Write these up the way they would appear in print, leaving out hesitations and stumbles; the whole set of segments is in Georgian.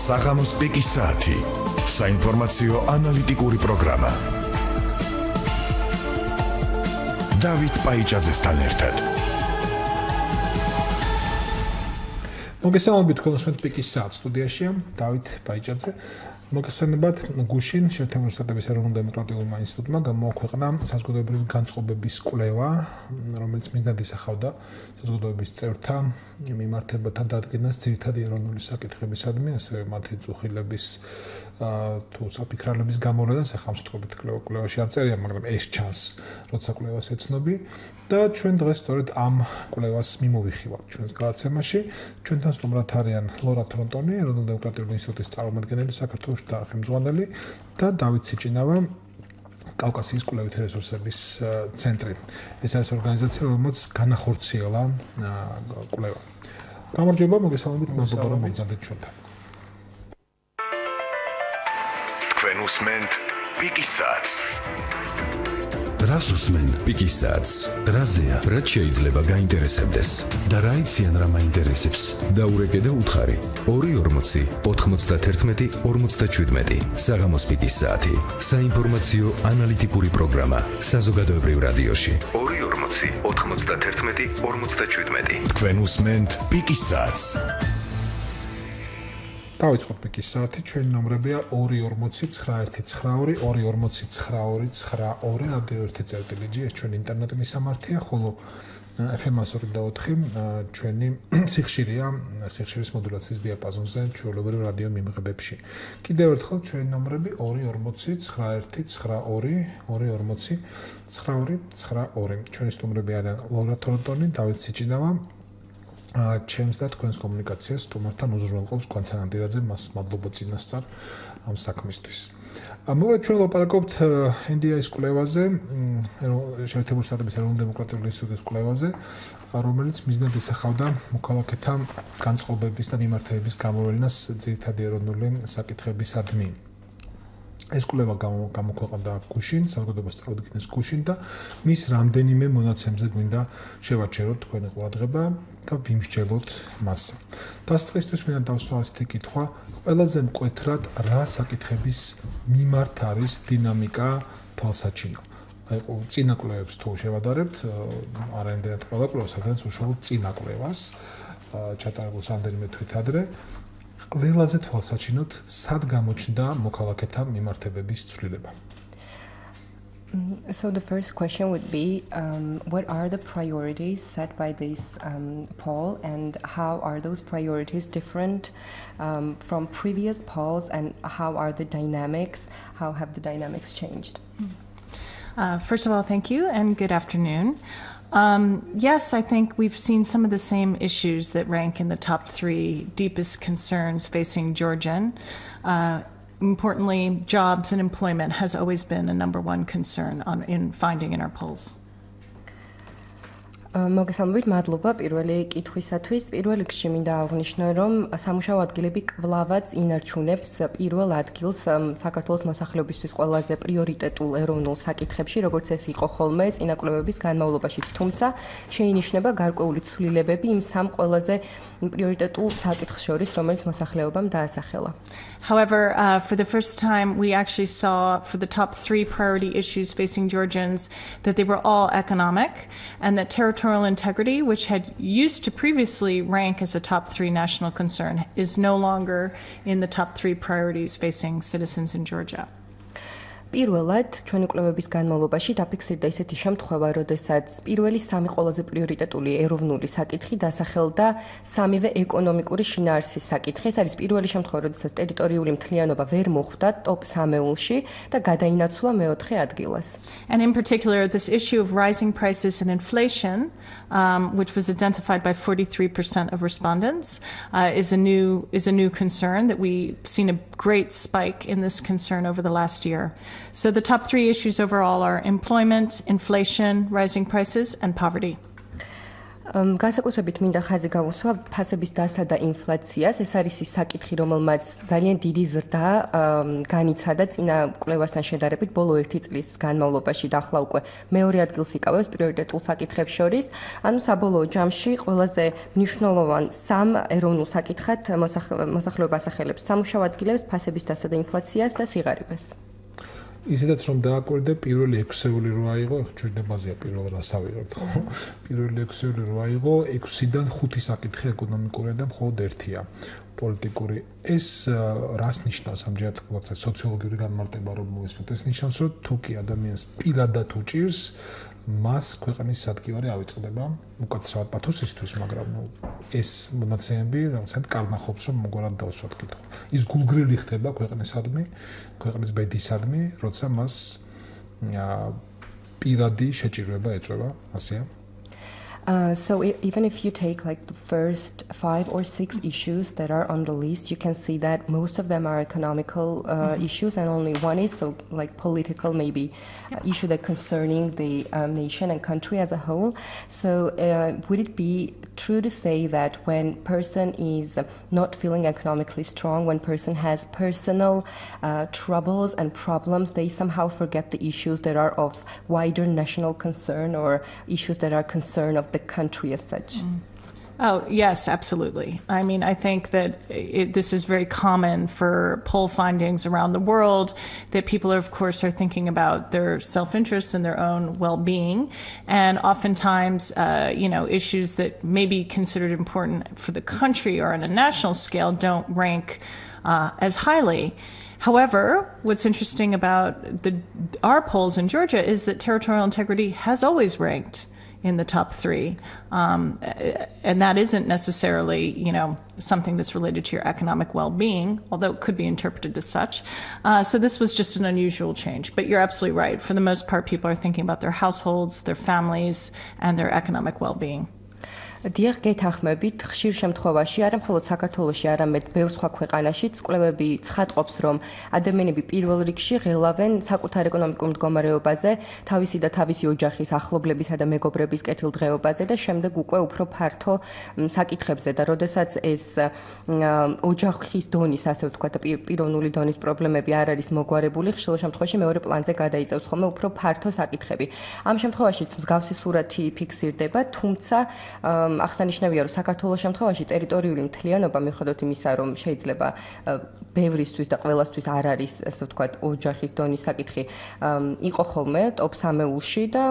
საღამოს პიკის საათი. საინფორმაციო ანალიტიკური პროგრამა. დავით პაიჭაძესთან ერთად. მოგესალმებით თქვენს პიკის საათს სტუდიაშია დავით პაიჭაძე. მოგესალმებით გუშინ შეერთებული შტატების ეროვნულ დემოკრატიულმა ინსტიტუტმა გამოაქვეყნა საზოგადოებრივი განწყობების კვლევა, რომელიც მიზნად ისახავდა საზოგადოების წევრთა მიმართებათა დადგენას ძირითადი ეროვნული საკითხებისადმი, ასევე მათი წუხილების თუ საფიქრალების გამოვლენას ახამსთობით კვლევაში არ წერია, მაგრამ ეს ჩანს, როცა კვლევას ეცნობი და ჩვენ დღეს სწორედ ამ კვლევას მიმოვიხილავთ ჩვენს გადაცემაში. ჩვენთან სტუმრად არიან ლორა თორინტონი, ეროვნულ დემოკრატიული ინსტიტუტის წარმომადგენელი საქართველოს და ხელმძღვანელი და დავით სიჭინავა, კავკასიის კვლევითი რესურსების ცენტრი. ეს არის ორგანიზაცია, რომელიც განახორციელა კვლევა. გამარჯობა, მოგესალმებით, მადლობა რომ მოგზაურობთ ჩვენთან. თქვენ უსმენთ პიკის საათს. რას უსმენ პიკის საათს? რაზეა, რაც შეიძლება გაინტერესებდეს და რა იციან რა მაინტერესებს? დაურეკე და უთხარი 240 91 57. საღამოს პიკის საათი. საინფორმაციო ანალიტიკური პროგრამა საზოგადოებრივ რადიოში. 240 91 57. თქვენ უსმენთ პიკის საათს. დავიწყოთ პიკის საათი, ჩვენი ნომრებია 240 919 240 922 რადიო 1 ეს ჩვენი ინტერნეტი მისამართია, ხოლო FM 104 ჩვენი სიხშირის მოდულაციის დიაპაზონზე ჩვეულებრივ რადიო მიმღებებში. კიდევ ერთხელ ჩვენი ნომრები 240 919 240 922. ჩვენი სტუმრები არიან ლორა თორინტონი, დავით სიჭინავა. ჩემს და თქვენს კომუნიკაციას სტუმართან უზრუნველყოფს განცანადირაძე, მას მადლობა წინასწარ ამ საქმისთვის. მოვიდა ჩვენ ლაპარაკობთ NDI-ის კვლევაზე, შეერთებული შტატების ეროვნულ დემოკრატიული ინსტიტუტის კვლევაზე, რომელიც მიზნად ისახავდა მოქალაქეთა განწყობების და მიმართებების გამოვლენას ძირითადი ეროვნული საკითხებისადმი. ეს კვლევა გამოქვეყნდა გუშინ, საზოგადოებას წარუდგინეს გუშინ და მის რამდენიმე მონაცემზე გვინდა შევაჩეროთ თქვენი ყურადღება და ვიმსჯელოთ მასზე. დასწრისთვის მინდა დავსვა ასეთი კითხვა, ყველაზე მკვეთრად რა საკითხების მიმართ არის დინამიკა თვალსაჩინო? აი, წინა კვლევებს თუ შევადარებთ, არაიმდენად ყველა კვლევას, სადაც უშუალოდ წინა კვლევას ჩატარებულს რამდენიმე თვით ადრე. ყველაზე თვალსაჩინოდ სად გამოჩნდა მოქალაქეთა მიმართებების ცვლილება? So the first question would be, what are the priorities set by this poll, and how are those priorities different from previous polls, and how are the dynamics? How have the dynamics changed? First of all, thank you and good afternoon. Yes, I think we've seen some of the same issues that rank in the top 3 deepest concerns facing Georgian. Importantly, jobs and employment has always been a number 1 concern in finding in our polls. მოგესალმებით, მადლობა პირველი კითხვისათვის. პირველ რიგში მინდა აღვნიშნო, რომ სამუშაო ადგილები კვლავაც ინარჩუნებს პირველ ადგილს საქართველოს მოსახლეობისთვის ყველაზე პრიორიტეტულ ეროვნულ საკითხებში, როგორც ეს იყო ხოლმე წინა კვლევების განმავლობაშიც. თუმცა შეინიშნება გარკვეული ცვლილებები იმ სამ ყველაზე პრიორიტეტულ საკითხს შორის, რომელიც მოსახლეობამ დაასახელა. However, for the first time, we actually saw for the top 3 priority issues facing Georgians that they were all economic, and that territorial integrity, which had used to previously rank as a top 3 national concern, is no longer in the top 3 priorities facing citizens in Georgia. პირველად, ჩვენი კვლევების განმავლობაში დაფიქსირდა ისეთი შემთხვევა, როდესაც პირველი 3 ყველაზე პრიორიტეტული ეროვნული საკითხი დასახელდა სამივე ეკონომიკური შინაარსის საკითხი. ეს არის პირველი შემთხვევა, როდესაც ტერიტორიული მთლიანობა ვერ მოხვდა ტოპ 3-ში და გადაინაცვლა მეოთხე ადგილას. And in particular, this issue of rising prices and inflation, which was identified by 43% of respondents, is a new concern that we've seen a great spike in this concern over the last year. So the top 3 issues overall are employment, inflation, rising prices, and poverty. განსაკუთრებით მინდა ხაზი გავუსვა ფასების დასა და ინფლაციას. ეს არის ის საკითხი, რომელმაც ძალიან დიდი ზრდა განიცადა წინა კვლევასთან შედარებით ბოლო 1 წლის განმავლობაში და ახლა უკვე მეორე ადგილს იკავებს პრიორიტეტულ საკითხებს შორის. ანუ საბოლოო ჯამში ყველაზე მნიშვნელოვან სამ ეროვნულ საკითხად მოსახლეობა ასახელებს სამუშაო ადგილებს, ფასების დასა და ინფლაციას და სიღარიბეს. ისედაც რომ დააკვირდე პირველი 6-ეული რო აიღო, ჩვენებაზეა პირველ რას ავიღებთ, ხო? პირველი 6-ეული რო აიღო, 6-დან 5 საკითხი ეკონომიკური და მხოლოდ 1-ია პოლიტიკური. ეს რას ნიშნავს ამჯერად თქვა სოციოლოგიური განმარტება რომ მოვისმოთ? ეს ნიშნავს რომ თუ კი ადამიანს პირადად უჭირს მას ქვეყნის სადგივარი ავიწყდება უკაცრავად პათოსისთვის, მაგრამ ეს მონაცემები რაღაცა კარნახობს რომ მოგვარად დავსვათ კითხვა. ის გულგრილი ხდება ქვეყნისადმი, ქვეყნის ბედისადმი, როცა მას პირადი შეჭირვება ეწევა, ასეა. So even if you take like the first 5 or 6 issues that are on the list, you can see that most of them are economical issues, and only one is so like political, maybe issue that concerning the nation and country as a whole. So would it be true to say that when person is not feeling economically strong, when person has personal troubles and problems, they somehow forget the issues that are of wider national concern or issues that are concern of the country as such? Oh, yes, absolutely. I mean, I think that this is very common for poll findings around the world, that people, of course, are thinking about their self-interest and their own well-being. And oftentimes, issues that may be considered important for the country or on a national scale don't rank as highly. However, what's interesting about our polls in Georgia is that territorial integrity has always ranked in the top 3. And that isn't necessarily, something that's related to your economic well-being, although it could be interpreted as such. So this was just an unusual change. But you're absolutely right. For the most part, people are thinking about their households, their families, and their economic well-being. დიახ, გეთანხმებით, ხშირ შემთხვევაში არა მხოლოდ საქართველოში, არამედ ბევრ სხვა ქვეყანაშიც კვლევები ცხადყოფს, რომ ადამიანები პირველ რიგში ღელავენ საკუთარ ეკონომიკურ მდგომარეობაზე, თავისი და თავისი ოჯახის ახლობლებისა და მეგობრების კეთილდღეობაზე და შემდეგ უკვე უფრო ფართო საკითხებზე და როდესაც ეს ოჯახის დონის, ასე ვთქვათ, და პიროვნული დონის პრობლემები არ არის მოგვარებული, ხშირ შემთხვევაში მეორე პლანზე გადაიწევს ხოლმე უფრო ფართო საკითხები. ამ შემთხვევაშიც მსგავსი სურათი ფიქსირდება, თუმცა აღსანიშნავია, რომ საქართველოს შემთხვევაში ტერიტორიული მთლიანობა მიუხედავად იმისა, რომ შეიძლება ბევრისთვის და ყველასთვის არ არის, ასე ვთქვათ, ოჯახის დონის საკითხი, იყო ხოლმე ტოპ 3-ულში და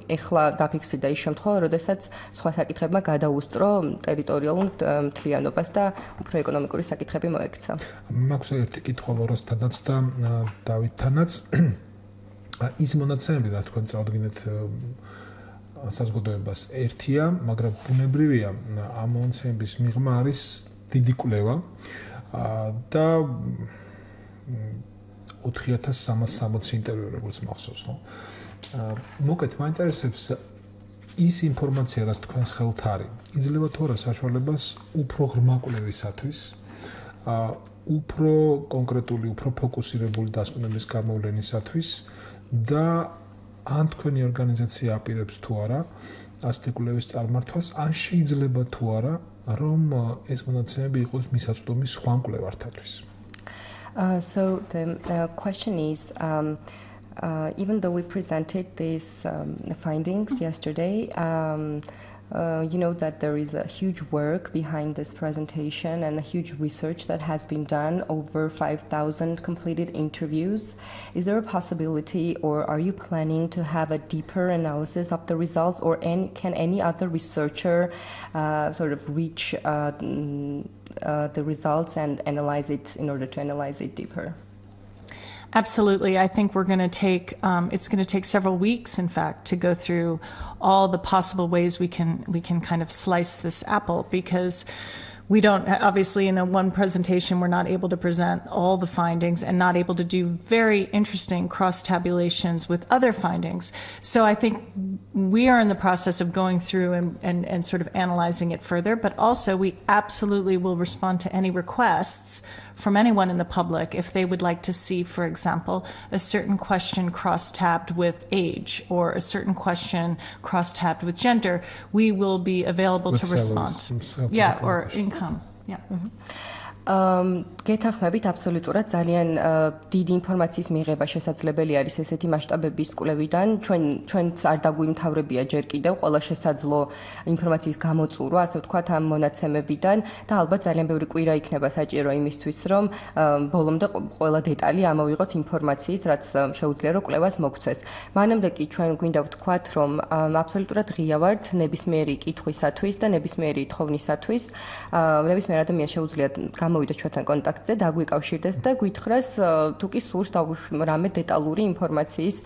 ეხლა დაფიქსირდა ის შემთხვევა, როდესაც სხვა საკითხებმა გადაუსწრო ტერიტორიულ მთლიანობას და უფრო ეკონომიკური საკითხები მოექცა. მაქვს ერთი კითხვა ლორასთანაც და დავითთანაც. ის მონაცემები, რა თქვენ წავდგინეთ საზოგადოებას ერთია, მაგრამ ბუნებრივია ამ მონაცემების მიღმა არის დიდი კვლევა და 4360 ინტერვიუ როგორც მახსოვს, ხო? მოკეთ მაინტერესებს ის ინფორმაცია, რაც თქვენს ხელთ არის. იძლევა თუ არა საშუალებას უფრო ღრმა კვლევისათვის, უფრო კონკრეტული, უფრო ფოკუსირებული დასკვნების გამოვლენისათვის და ან თქვენი ორგანიზაცია აპირებს თუ არა ასეთი კვლევის წარმართვას, ან შეიძლება თუ არა რომ ეს მონაცემები იყოს მისაწვდომი სხვა მკვლევართათვის. So the question is, even though we presented these findings yesterday, you know that there is a huge work behind this presentation and a huge research that has been done, over 5,000 completed interviews. Is there a possibility, or are you planning to have a deeper analysis of the results, or can any other researcher sort of reach the results and analyze it in order to analyze it deeper? Absolutely. I think we're going to take, it's going to take several weeks, in fact, to go through all the possible ways we can kind of slice this apple, because we don't, obviously in one presentation, we're not able to present all the findings and not able to do very interesting cross-tabulations with other findings. So I think we are in the process of going through and sort of analyzing it further, but also we absolutely will respond to any requests from anyone in the public if they would like to see, for example, a certain question cross-tabbed with age or a certain question cross-tabbed with gender, we will be available to respond. Yeah, or income. Yeah. გეთანხმებით აბსოლუტურად ძალიან დიდი ინფორმაციის მიღება შესაძლებელი არის ესეთი მასშტაბების კვლევიდან. ჩვენც არ დაგვიმთავრებია ჯერ კიდევ ყველა შესაძლო ინფორმაციის გამოწურვა, ასე ვთქვათ, ამ მონაცემებიდან და ალბათ ძალიან ბევრი კვირა იქნება საჭირო იმისთვის, რომ ბოლომდე ყველა დეტალი ამოვიღოთ ინფორმაციის, რაც შეუძლია რომ კვლევას მოგცეს. მანამდე კი ჩვენ გვინდა ვთქვათ, რომ აბსოლუტურად ღია ვართ ნებისმიერი კითხვისათვის და ნებისმიერი თხოვნისათვის. ნებისმიერ ადამიანს შეუძლია გამოვიდა ჩვენთან კონტაქტზე, დაგვიკავშირდეს და გვითხრას თუ კი სურს რამე დეტალური ინფორმაციის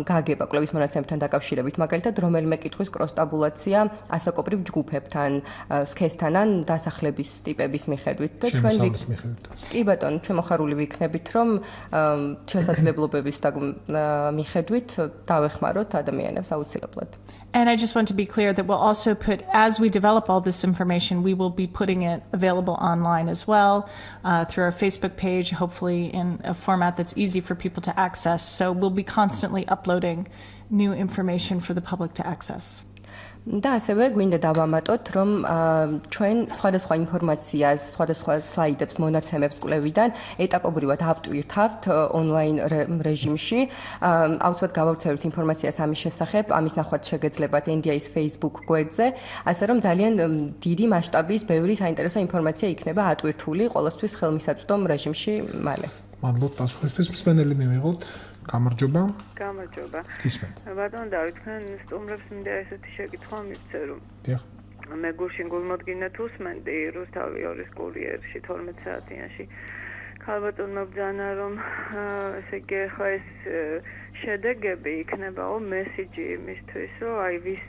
გაგება კვლევის მონაცემებთან დაკავშირებით, მაგალითად, რომელიმე კითხვის კროს-ტაბულაცია ასაკობრივ ჯგუფებთან, სქესთან ან დასახლების ტიპების მიხედვით და ჩვენ კი ბატონო, ჩვენ მოხარული ვიქნებით, რომ შესაძლებლობების მიხედვით დავეხმაროთ ადამიანებს აუცილებლად. And I just want to be clear that we'll also put, as we develop all this information, we will be putting it available online as well through our Facebook page, hopefully in a format that's easy for people to access. So we'll be constantly uploading new information for the public to access. და ასევე გვინდა დავამატოთ, რომ ჩვენ სხვადასხვა ინფორმაციას, სხვადასხვა სლაიდებს, მონაცემებს კვლევიდან ეტაპობრივად ავტვირთავთ ონლაინ რეჟიმში. აუცილებლად გავავრცელებთ ინფორმაციას ამის შესახებ, ამის ნახვაც შეგეძლებათ NDI-ის Facebook გვერდზე, ასე რომ ძალიან დიდი მასშტაბის ბევრი საინტერესო ინფორმაცია იქნება ატვირთული ყოველთვის ხელმისაწვდომ რეჟიმში მალე. მადლობ პასუხისთვის, მსმენელი მივიღოთ. გამარჯობა. გამარჯობა. გისმენთ. ბატონო დავით, თქვენ სტუმრებს მინდა ესეთი შეკითხვა მივცე, რომ დიახ. მე გულში გულმოდგინეთ უსმენდი რუსთავი 2-ის კურიერში 12 საათიანში. ქალბატონმა ბრძანა, რომ ესე იგი ხა ეს შედეგები იქნებაო მესიჯი იმისთვის, რომ აი ვის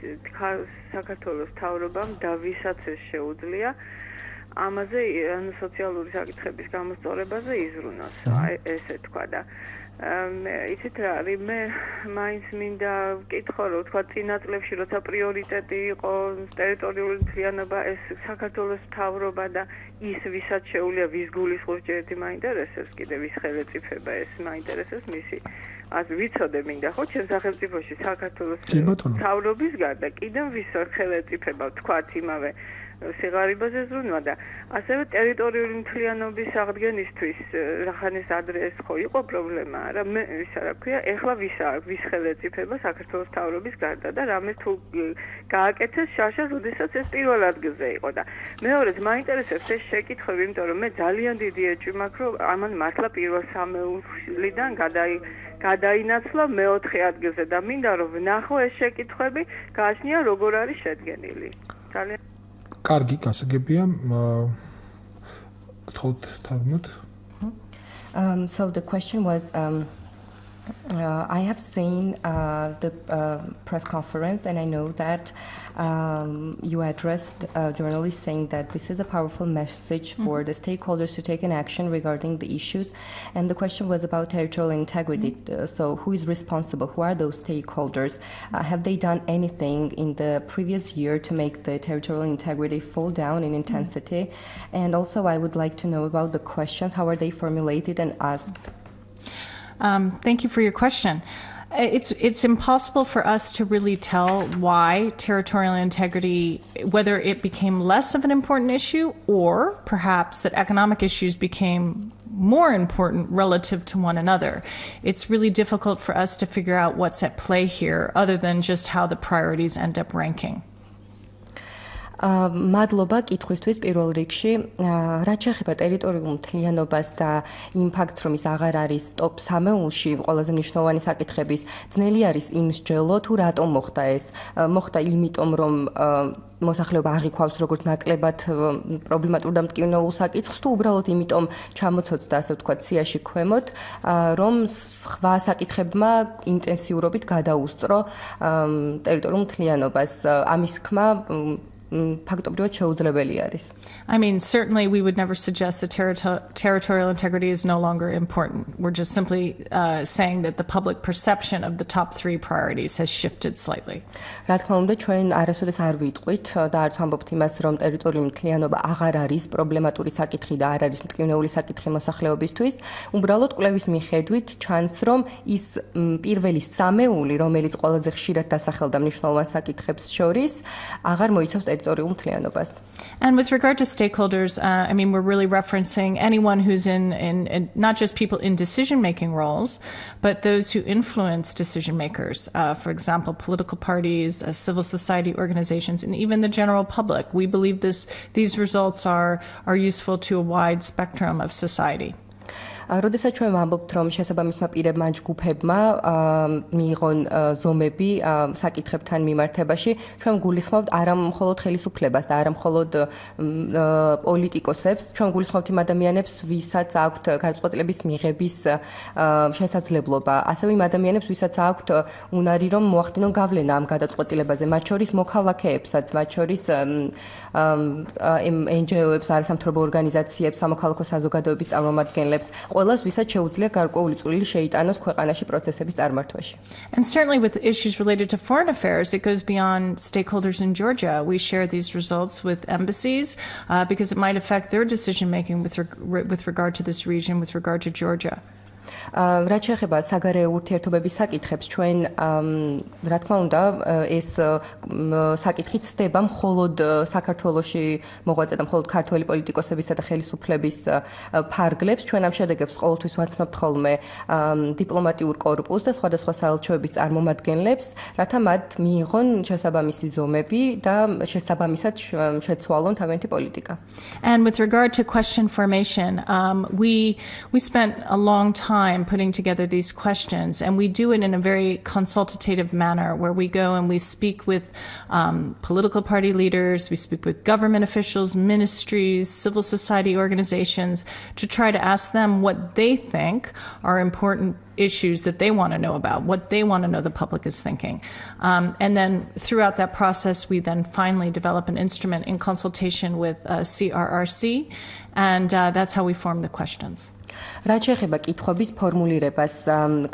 საქართველოს მთავრობამ და ვისაც ეს შეუძლია ამაზე ანუ სოციალური საკითხების გამოსწორებაზე იზრუნოს. აი ესე თქვა და იცით რა არის მე მაინც მინდა ვკითხო რომ თქვა წინა წლებში როცა პრიორიტეტი იყო ტერიტორიული მთლიანობა ეს საქართველოს მთავრობა და ის ვისაც შეუძლია ვის გულისხმობს ჯერ ერთი მაინტერესებს კიდე ვის ხელისუფლება ეს მაინტერესებს მისი אז ვიცოდე მინდა ხო ჩემ სახელმწიფოში საქართველოს მთავრობის გარდა კიდევ ვის ხელისუფლება ვთქვათ იმავე სიღარიბაზე ზრუნვა და ასევე ტერიტორიული მთლიანობის აღდგენისთვის რახანის ადრეს ხო იყო პრობლემა რა მე ისა რა ქვია ეხლა ვის ხელისუფლება საქართველოს მთავრობის გარდა და რამე თუ გააკეთეს შაშა როდესაც ეს პირველ ადგილზე იყო და მეორედ მაინტერესებს ეს შეკითხვები იმიტომ რომ მე ძალიან დიდი ეჭვი მაქვს რომ ამან მართლა პირველ სამეულიდან გადაინაცვლა მეოთხე ადგილზე და მინდა რომ ვნახო ეს შეკითხვები გააჩნია როგორ არის შედგენილი ძალიან კარგი გასაგებია გთხოვთ თარგმნოთ So the question was I have seen the press conference and I know that you addressed journalists saying that this is a powerful message for the stakeholders to take an action regarding the issues. And the question was about territorial integrity. So who is responsible? Who are those stakeholders? Have they done anything in the previous year to make the territorial integrity fall down in intensity? And also I would like to know about the questions. How are they formulated and asked? Thank you for your question. It's impossible for us to really tell why territorial integrity, whether it became less of an important issue or perhaps that economic issues became more important relative to one another. It's really difficult for us to figure out what's at play here other than just how the priorities end up ranking. მადლობა კითხვისთვის პირველ რიგში. რაც შეეხება ტერიტორიულ მთლიანობას და იმ ფაქტს, რომ ის აღარ არის ტოპ 3-ში ყველაზე მნიშვნელოვანი საკითხების, ძნელი არის იმსჯელო თუ რატომ მოხდა ეს. მოხდა იმიტომ, რომ მოსახლეობა აღიქვავს როგორც ნაკლებად პრობლემატურ და მტკივნეულ საკითხს თუ უბრალოდ იმიტომ ჩამოცოცდა ასე ვთქვათ სიაში ქვემოთ, რომ სხვა საკითხებმა ინტენსიურობით გადაუსწრო ტერიტორიულ მთლიანობას. ამის ხმა ფაქტობრივად შეუძლებელი არის. I mean, certainly we would never suggest that territorial integrity is no longer important. We're just simply saying that the public perception of the top 3 priorities has shifted slightly. რა თქმა უნდა, ჩვენ არასოდეს არ ვიტყვით და არც ვამბობთ იმას, რომ ტერიტორიული მთლიანობა აღარ არის პრობლემატური საკითხი და არ არის მტკივნეული საკითხი მოსახლეობისთვის. უბრალოდ კვლევის მიხედვით ჩანს, რომ ის პირველი სამეული, რომელიც ყველაზე ხშირად დასახელდა მნიშვნელოვან საკითხებს შორის, აღარ მოიცავს ტერიტორიულ მთლიანობას. And with regard to stakeholders, I mean, we're really referencing anyone who's in not just people in decision-making roles, but those who influence decision makers. For example, political parties, civil society organizations, and even the general public. We believe these results are useful to a wide spectrum of society. როდესაც ჩვენ ვამბობთ, რომ შესაბამისმა პირებმა ჯგუფებმა მიიღონ ზომები საკითხებთან მიმართებაში, ჩვენ გულისხმობთ არა მხოლოდ ხელისუფლებას და არა მხოლოდ პოლიტიკოსებს, ჩვენ გულისხმობთ იმ ადამიანებს, ვისაც აქვთ გადაწყვეტილების მიღების შესაძლებლობა, ასევე იმ ადამიანებს, ვისაც აქვთ უნარი, რომ მოახდინონ გავლენა ამ გადაწყვეტილებაზე, მათ შორის მოქალაქეებსაც, მათ შორის NGO-ებს, არასამთავრობო ორგანიზაციებს, სამოქალაქო საზოგადოების წარმომადგენლებს, ყველას, ვისაც შეუძლია გარკვეული წვლილი შეიტანოს ქვეყანაში პროცესების წარმართვაში. And certainly with issues related to foreign affairs, it goes beyond stakeholders in Georgia. We share these results with embassies because it might affect their decision making with regard to this region, with regard to Georgia. რაც შეეხება საგარეო ურთიერთობების საკითხებს, ჩვენ რა თქმა უნდა ეს საკითხი ცდება მხოლოდ საქართველოში მოღვაწე და მხოლოდ ქართველი პოლიტიკოსებისა და ხელისუფლების ფარგლებს. ჩვენ ამ შედეგებს ყოველთვის ვაცნობთ ხოლმე დიპლომატიურ კორპუსს და სხვადასხვა საელჩოების წარმომადგენლებს, რათა მათ მიიღონ შესაბამისი ზომები და შესაბამისად შეცვალონ თავიანთი პოლიტიკა. And with regard to question formation, we spent a long time putting together these questions, and we do it in a very consultative manner where we go and we speak with political party leaders, we speak with government officials, ministries, civil society organizations to try to ask them what they think are important issues that they want to know about, what they want to know the public is thinking. And then throughout that process, we then finally develop an instrument in consultation with CRRC, and that's how we form the questions. რაც შეეხება კითხვების ფორმულირებას,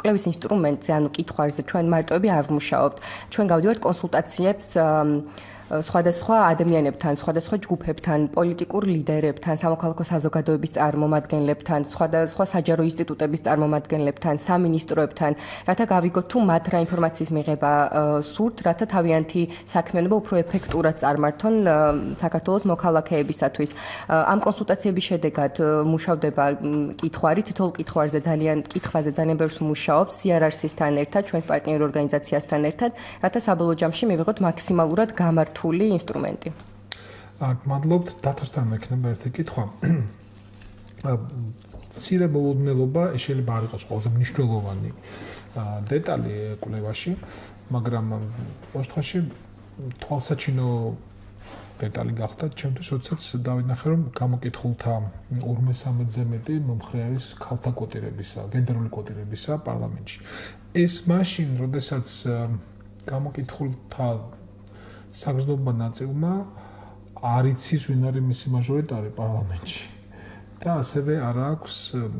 კვლევის ინსტრუმენტზე, ანუ კითხვარზე ჩვენ მარტოები არ ვმუშაობთ. ჩვენ გავდივართ კონსულტაციებს სხვადასხვა ადამიანებთან, სხვადასხვა ჯგუფებთან, პოლიტიკურ ლიდერებთან, სამოქალაქო საზოგადოების წარმომადგენლებთან, სხვადასხვა საჯარო ინსტიტუტების წარმომადგენლებთან, სამინისტროებთან, რათა გავიგოთ თუ მათ რა ინფორმაციის მიღება სურთ, რათა თავიანთი საქმიანობა უფრო ეფექტურად წარმართონ საქართველოს მოქალაქეებისათვის. ამ კონსულტაციების შედეგად მუშავდება კითხვარი, თითოეულ კითხვაზე ძალიან ბევრს ვმუშაობთ CRRC-სთან ერთად, ჩვენს პარტნიორ ორგანიზაციასთან ერთად, რათა საბოლოო ჯამში მივიღოთ მაქსიმალურად გამართული ინსტრუმენტი. მადლობთ, დათოსთან მექნება ერთი კითხვა. მცირე მოულოდნელობა შეიძლება არ იყოს ყველაზე მნიშვნელოვანი დეტალი კვლევაში, მაგრამ შემთხვევაში თვალსაჩინო დეტალი გახდა ჩემთვის, როდესაც დავინახე, რომ გამოკითხულთა 53-ზე მეტი მომხრე არის ქალთა კვოტირებისა, გენდერული კვოტირებისა პარლამენტში. ეს მაშინ, როდესაც გამოკითხულთა საგრძნობმა ნაწილმა არ იცის ვინ არის მისი მაჟორიტარი პარლამენტში და ასევე არ აქვს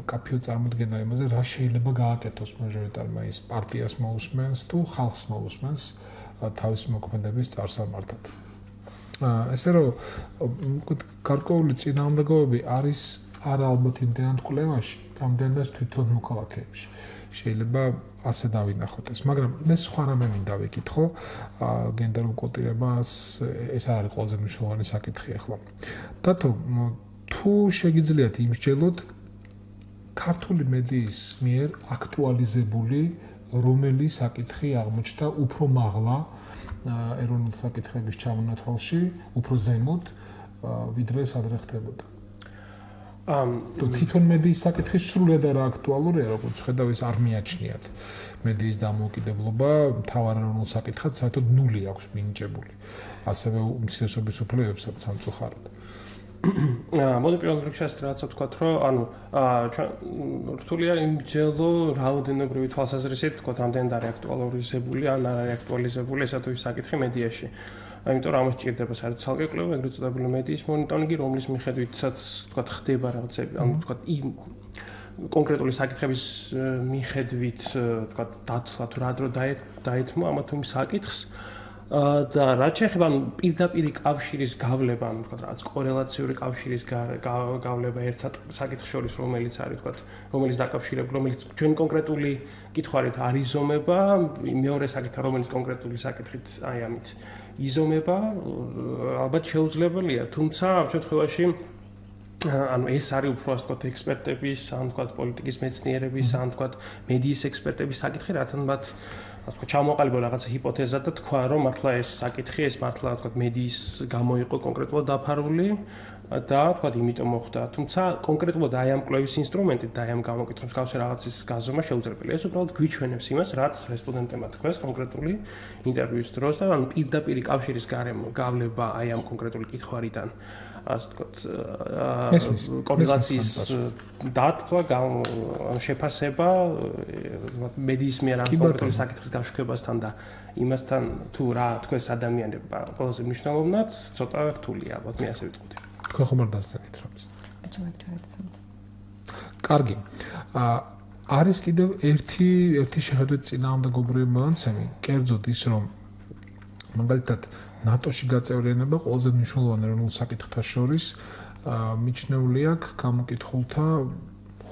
კაფეო წარმოდგენა იმაზე რა შეიძლება გააკეთოს მაჟორიტარმა ის პარტიას მოусმენს თუ ხალხს მოусმენს თავისი მოქმედების წარსამართად. ესე რომ გარკვეული წინააღმდეგობები არის არა ალბათ იმდენად კვლევაში, რამდენად თვითონ მოქალაქეებში. შეიძლება ასე დავინახოთ ეს, მაგრამ მე სხვა რამე მინდა ვიკითხო, გენდერულ კვოტირებას ეს არ არის ყველაზე მნიშვნელოვანი საკითხი ახლა. დათო, თუ შეგიძლიათ იმსჯელოთ ქართული მედიის მიერ აქტუალიზებული რომელი საკითხი აღმოჩნდა უფრო მაღლა ეროვნულ საკითხების ჩამონათვალში, უფრო ზემოთ, ვიდრე ეს ადრე ხდებოდა. თვითონ მედიის საკითხი სრულად არა აქტუალურია, როგორც ხედავ, ეს არ მიაჩნიათ. მედიის დამოუკიდებლობა მთავარ ეროვნულ საკითხად საერთოდ ნული აქვს მინიჭებული. ასევე უმცირესობის უფლებებსაც სამწუხაროდ. მოდი პირველ რიგში რაც ვთქვათ, რომ ანუ რთულია იმჯელო რაოდენობრივი თვალსაზრისით, თქო, რამდენად არის აქტუალიზებული, ან არ არის აქტუალიზებული ესა თუ ის საკითხი მედიაში. Იმიტომ რომ ამას ჭირდება საერთოდ ცალკე კვლევა, ეგრეთ წოდებული მედიის მონიტორინგი, რომლის მიხედვითაც თქვა ხდება რაღაცები, ანუ თქვა იმ კონკრეტული საკითხების მიხედვით თქვა დათვლა თუ რა დრო დაეთმო ამა თუ იმ საკითხს და რაც შეეხება პირდაპირ კავშირის გავლება, ანუ თქვა რაღაც კორელაციური კავშირის გავლება ერთ საკითხს შორის, რომელიც არის თქვა, რომელიც დაკავშირებული, რომელიც ჩვენ კონკრეტული კითხვარით არ იზომება, მეორე საკითხი, რომელიც კონკრეტული საკითხით აი ამით იზომება, ალბათ შეუძლებელია, თუმცა ამ შემთხვევაში ანუ ეს არის უფრო ასე ვთქვათ ექსპერტების, ან ვთქვათ პოლიტიკის მეცნიერების, ან ვთქვათ მედიის ექსპერტების საკითხი, რათან მათ ასე ვთქვათ ჩამოყალიბო რაღაცა ჰიპოთეზა და თქვა რომ მართლა ეს საკითხი, ეს მართლა ვთქვათ მედიის გამო იყო კონკრეტულად დაფარული და ვთქვათ იმიტომ მოხდა. თუმცა კონკრეტულად აი ამ კვლევის ინსტრუმენტით და აი ამ გამოკითხვების გავსე რაღაცის გაზომა შეუძლებელია. ეს უბრალოდ გვიჩვენებს იმას, რაც რესპონდენტებმა თქვეს კონკრეტული ინტერვიუის დროს და ანუ პირდაპირ კავშირის გავლება აი ამ კონკრეტული კითხვარიდან ასე ვთქვათ კორელაციის დათვლა, შეფასება მედიის მიერ ამ კონკრეტული საკითხის გაშუქებასთან და იმასთან თუ რა თქვეს ადამიანებმა ყველაზე მნიშვნელოვნად ცოტა რთულია, ალბათ მე ასე ვიტყოდი. თქვენ ხომ არ დასწრებით რამეს? Would you like to add something? კარგი. არის კიდევ ერთი შეხედვით წინააღმდეგობრივი ბალანსები, კერძოდ ის რომ მაგალითად ნატოში გაწევრიანება ყველაზე მნიშვნელოვანი ეროვნულ საკითხთა შორის მიჩნეული აქვს გამოკითხულთა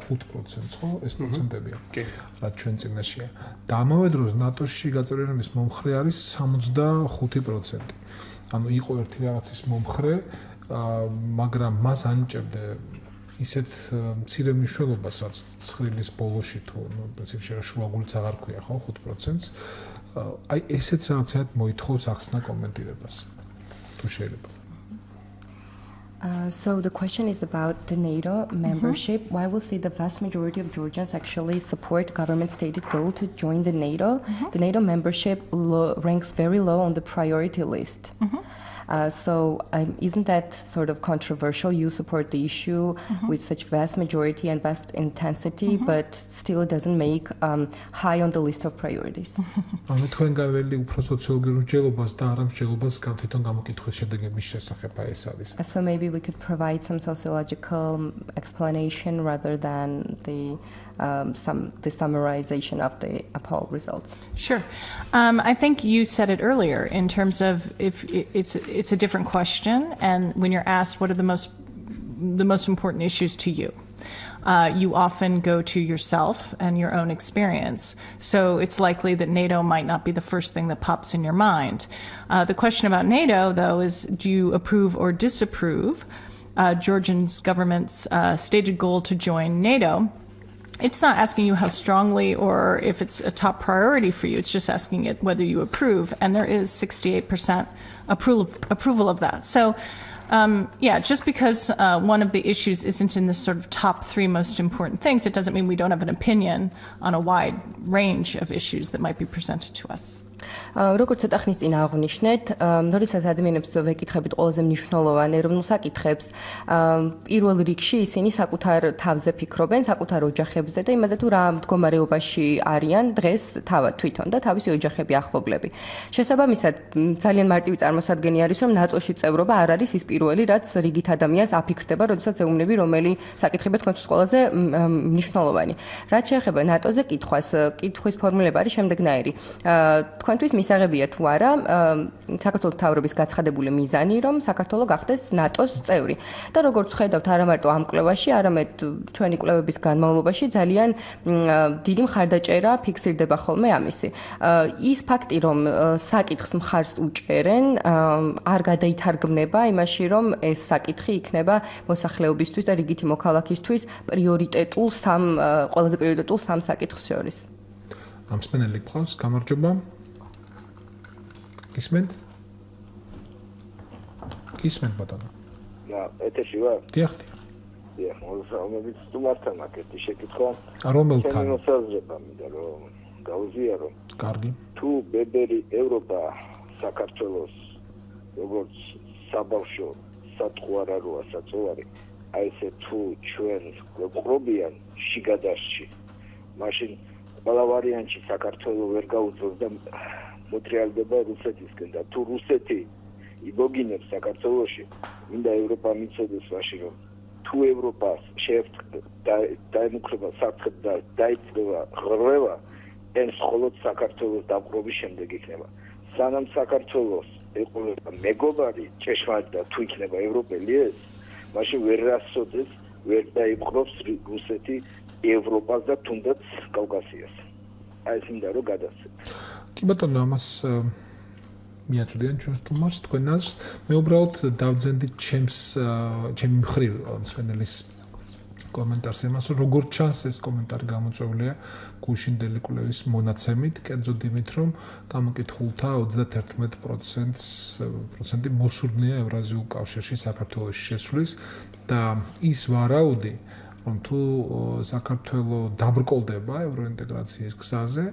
5%, ხო? ეს პროცენტებია. კი. რაც ჩვენ წინაშია. და ამავე დროს ნატოში გაწევრიანების მომხრე არის 65%. ანუ იყო ერთი რაღაცის მომხრე, მაგრამ მას ანიჭებდა ისეთ მცირე მნიშვნელობას, რაც ცხრილის ბოლოში თუ პრინციპში შუაგულიც აღარ ქვია, ხო, 5%-ს. აი ესეც რაღაცად მოითხოვს ახსნა კომენტირებას. თუ შეიძლება. So the question is about the NATO membership. Why will say the vast majority of Georgians actually support government stated goal to join the NATO? The NATO membership ranks very low on the priority list. So isn't that sort of controversial? You support the issue with such vast majority and vast intensity, but still it doesn't make high on the list of priorities. ანუ თქვენ განველი უფრო სოციოლოგიურ მსჯელობას და არა მსჯელობას თვითონ გამოკითხვის შედეგების შესახებ ეს არის. So maybe we could provide some sociological explanation rather than the summarization of the poll results. Sure. I think you said it earlier in terms of if it's a different question, and when you're asked what are the most important issues to you, you often go to yourself and your own experience. So it's likely that NATO might not be the first thing that pops in your mind. The question about NATO, though, is do you approve or disapprove Georgia's government's stated goal to join NATO? It's not asking you how strongly or if it's a top priority for you. It's just asking it whether you approve. And there is 68% approval of that. So, just because one of the issues isn't in the sort of top 3 most important things, it doesn't mean we don't have an opinion on a wide range of issues that might be presented to us. როგორც ცოტა ხნის წინ აღვნიშნეთ, როდესაც ადამიანებს ვეკითხებით ყველაზე მნიშვნელოვან ეროვნულ საკითხებს, პირველ რიგში ისინი საკუთარ თავზე ფიქრობენ, საკუთარ ოჯახებზე და იმაზე თუ რა მდგომარეობაში არიან დღეს თავად თვითონ და თავისი ოჯახები ახლობლები. შესაბამისად, ძალიან მარტივი წარმოსადგენი არის, რომ ნატოში წევრობა არ არის ის პირველი, რაც რიგით ადამიანს აფიქრდება, როდესაც ეუბნები, რომელი საკითხია თქვენთვის ყველაზე მნიშვნელოვანი. რაც შეეხება ნატოზე კითხვას, კითხვის ფორმულება არის შემდეგნაირი. თქვენთვის მისაღებია თუ არა საქართველოს მთავრობის გაცხადებული მიზანი, რომ საქართველო გახდეს ნატოს წევრი. და როგორც ხედავთ, არა მარტო ამ კვლევაში, არამედ ჩვენი კვლევების განმავლობაში ძალიან დიდი მხარდაჭერა ფიქსირდება ხოლმე ამისი. ის ფაქტი, რომ საკითხს მხარს უჭერენ, არ გადაითარგმნება იმაში, რომ ეს საკითხი იქნება მოსახლეობისთვის და რიგითი მოქალაქისთვის ყველაზე პრიორიტეტულ სამ საკითხს შორის. ამ სპენელი ყავს, გამარჯობა. Kismet? Kismet ბატონო. და ეთერში ვარ? დიახ. დიახ, მოსაუბრებით სტუმართან აქეთი შეკითხვა. რომელთან? მოსაზრება მინდა რომ გაუზიარო. კარგი. თუ ბებერი ევროპა საქართველოს როგორც საბავშვო სატყუარა როა საწოვარი, აი ესე თუ ჩვენ გვყრობიან შიგადაშში, მაშინ ყველა ვარიანტში საქართველოს ვერ გაუძლოს და მოტრიალდება რუსეთისკენ და თუ რუსეთი იბოგინებს საქართველოში, მინდა ევროპა მიცოდეს ვაში რომ თუ ევროპას დაემუქრება საფრთხე და დაიწყება ღრმება, ეს მხოლოდ საქართველოს დაპყრობის შემდეგ იქნება. სანამ საქართველოს ეყოლება მეგობარი ჭეშმარიტ და თუ იქნება ევროპელი ეს, მაშინ ვერ რასწოდეს, ვერ დაიპყრობს რუსეთი ევროპას და თუნდაც კავკასიას. აი ეს მინდა რომ გადასცეთ. კი ბატონო, ამას მიაწვდიან ჩვენს სტუმარს, თქვენ აზრს. მე უბრალოდ დავძენდით ჩემი მხრივ მსმენელის კომენტარს იმას, როგორ ჩანს ეს კომენტარი გამოწვეულია გუშინდელი კვლევის მონაცემით, კერძოდ იმით, რომ გამოკითხულთა 31% მოსურნია ევრაზიულ კავშირში საქართველოში შესვლის და ის ვარაუდი, რომ თუ საქართველო დაბრკოლდება ევროინტეგრაციის გზაზე